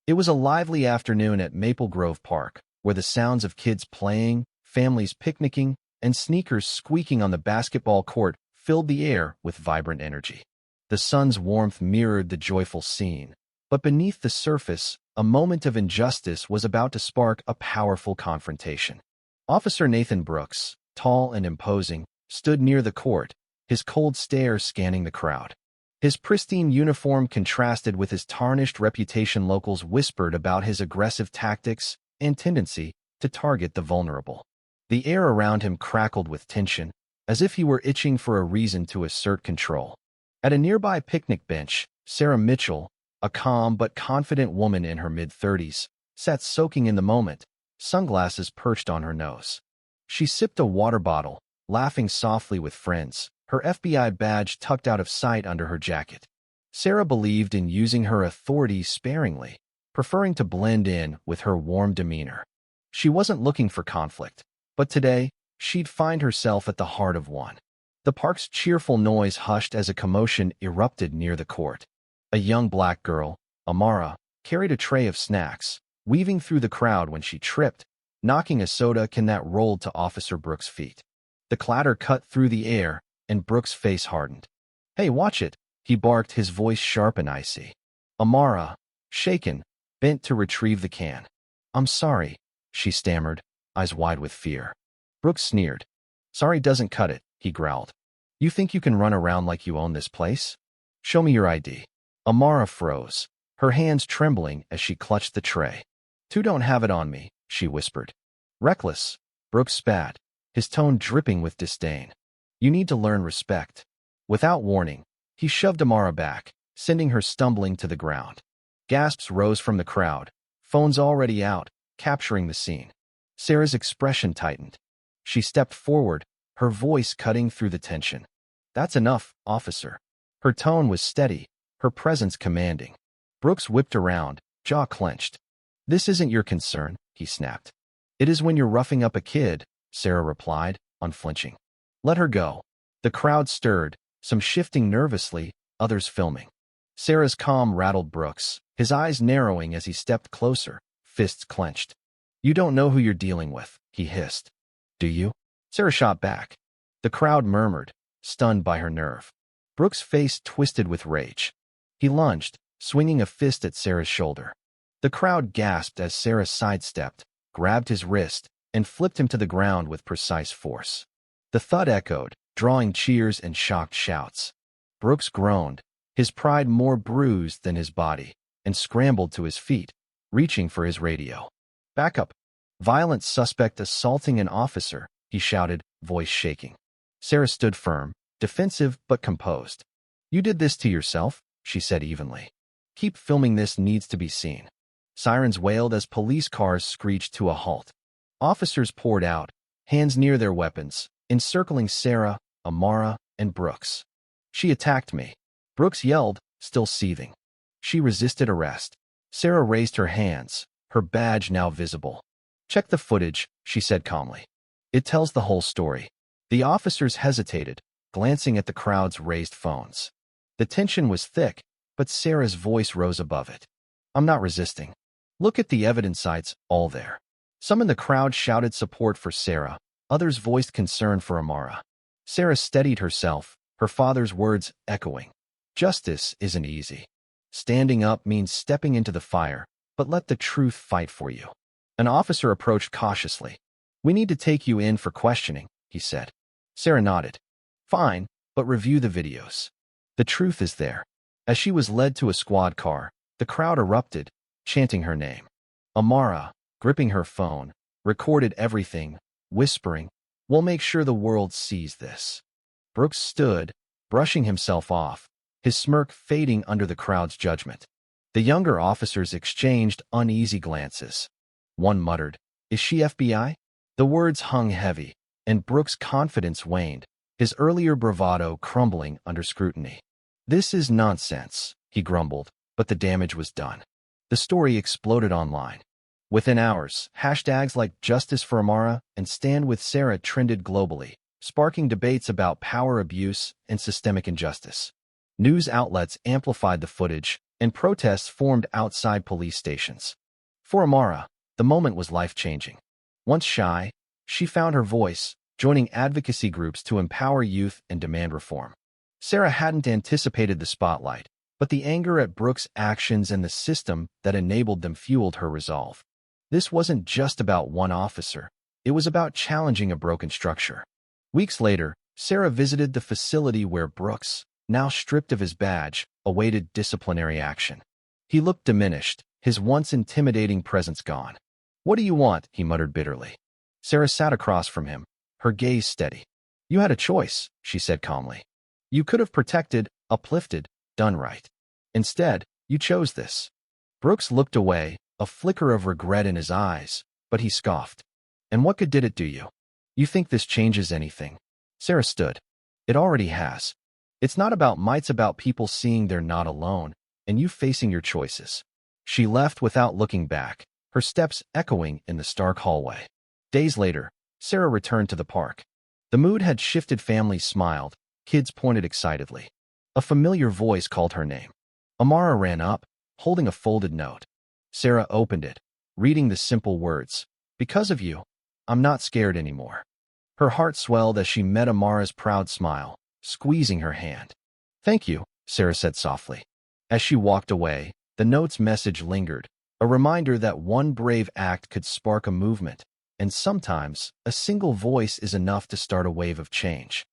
It was a lively afternoon at Maple Grove Park, where the sounds of kids playing, families picnicking, and sneakers squeaking on the basketball court filled the air with vibrant energy. The sun's warmth mirrored the joyful scene, but beneath the surface, a moment of injustice was about to spark a powerful confrontation. Officer Nathan Brooks, tall and imposing, stood near the court, his cold stare scanning the crowd. His pristine uniform contrasted with his tarnished reputation. Locals whispered about his aggressive tactics and tendency to target the vulnerable. The air around him crackled with tension, as if he were itching for a reason to assert control. At a nearby picnic bench, Sarah Mitchell, a calm but confident woman in her mid-30s, sat soaking in the moment, sunglasses perched on her nose. She sipped a water bottle, laughing softly with friends, her FBI badge tucked out of sight under her jacket. Sarah believed in using her authority sparingly, preferring to blend in with her warm demeanor. She wasn't looking for conflict, but today, she'd find herself at the heart of one. The park's cheerful noise hushed as a commotion erupted near the court. A young black girl, Amara, carried a tray of snacks, weaving through the crowd when she tripped, knocking a soda can that rolled to Officer Brooks' feet. The clatter cut through the air, and Brooks' face hardened. "Hey, watch it," he barked, his voice sharp and icy. Amara, shaken, bent to retrieve the can. "I'm sorry," she stammered, eyes wide with fear. Brooks sneered. "Sorry doesn't cut it," he growled. "You think you can run around like you own this place? Show me your ID." Amara froze, her hands trembling as she clutched the tray. "Two don't have it on me," she whispered. "Reckless," Brooks spat, his tone dripping with disdain. "You need to learn respect." Without warning, he shoved Amara back, sending her stumbling to the ground. Gasps rose from the crowd, phones already out, capturing the scene. Sarah's expression tightened. She stepped forward, her voice cutting through the tension. "That's enough, officer." Her tone was steady, her presence commanding. Brooks whipped around, jaw clenched. "This isn't your concern," he snapped. "It is when you're roughing up a kid," Sarah replied, unflinching. "Let her go." The crowd stirred, some shifting nervously, others filming. Sarah's calm rattled Brooks, his eyes narrowing as he stepped closer, fists clenched. "You don't know who you're dealing with," he hissed. "Do you?" Sarah shot back. The crowd murmured, stunned by her nerve. Brooks' face twisted with rage. He lunged, swinging a fist at Sarah's shoulder. The crowd gasped as Sarah sidestepped, grabbed his wrist, and flipped him to the ground with precise force. The thud echoed, drawing cheers and shocked shouts. Brooks groaned, his pride more bruised than his body, and scrambled to his feet, reaching for his radio. "Back up! Violent suspect assaulting an officer," he shouted, voice shaking. Sarah stood firm, defensive but composed. "You did this to yourself," she said evenly. "Keep filming, this needs to be seen." Sirens wailed as police cars screeched to a halt. Officers poured out, hands near their weapons, encircling Sarah, Amara, and Brooks. "She attacked me," Brooks yelled, still seething. She resisted arrest. Sarah raised her hands, her badge now visible. "Check the footage," she said calmly. "It tells the whole story." The officers hesitated, glancing at the crowd's raised phones. The tension was thick, but Sarah's voice rose above it. "I'm not resisting. Look at the evidence sites, all there." Some in the crowd shouted support for Sarah, others voiced concern for Amara. Sarah steadied herself, her father's words echoing. "Justice isn't easy. Standing up means stepping into the fire, but let the truth fight for you." An officer approached cautiously. "We need to take you in for questioning," he said. Sarah nodded. "Fine, but review the videos. The truth is there." As she was led to a squad car, the crowd erupted, chanting her name. Amara, gripping her phone, recorded everything, whispering, "We'll make sure the world sees this." Brooks stood, brushing himself off, his smirk fading under the crowd's judgment. The younger officers exchanged uneasy glances. One muttered, "Is she FBI?" The words hung heavy, and Brooks' confidence waned, his earlier bravado crumbling under scrutiny. "This is nonsense," he grumbled, but the damage was done. The story exploded online. Within hours, hashtags like Justice for Amara and Stand with Sarah trended globally, sparking debates about power abuse and systemic injustice. News outlets amplified the footage, and protests formed outside police stations. For Amara, the moment was life-changing. Once shy, she found her voice, joining advocacy groups to empower youth and demand reform. Sarah hadn't anticipated the spotlight, but the anger at Brooks' actions and the system that enabled them fueled her resolve. This wasn't just about one officer. It was about challenging a broken structure. Weeks later, Sarah visited the facility where Brooks, now stripped of his badge, awaited disciplinary action. He looked diminished, his once intimidating presence gone. "What do you want?" he muttered bitterly. Sarah sat across from him, her gaze steady. "You had a choice," she said calmly. "You could have protected, uplifted, done right. Instead, you chose this." Brooks looked away, a flicker of regret in his eyes, but he scoffed. "And what good did it do you? You think this changes anything?" Sarah stood. "It already has. It's not about might, it's about people seeing they're not alone, and you facing your choices." She left without looking back, her steps echoing in the stark hallway. Days later, Sarah returned to the park. The mood had shifted, families smiled, kids pointed excitedly. A familiar voice called her name. Amara ran up, holding a folded note. Sarah opened it, reading the simple words, "Because of you, I'm not scared anymore." Her heart swelled as she met Amara's proud smile, squeezing her hand. "Thank you," Sarah said softly. As she walked away, the note's message lingered, a reminder that one brave act could spark a movement, and sometimes a single voice is enough to start a wave of change.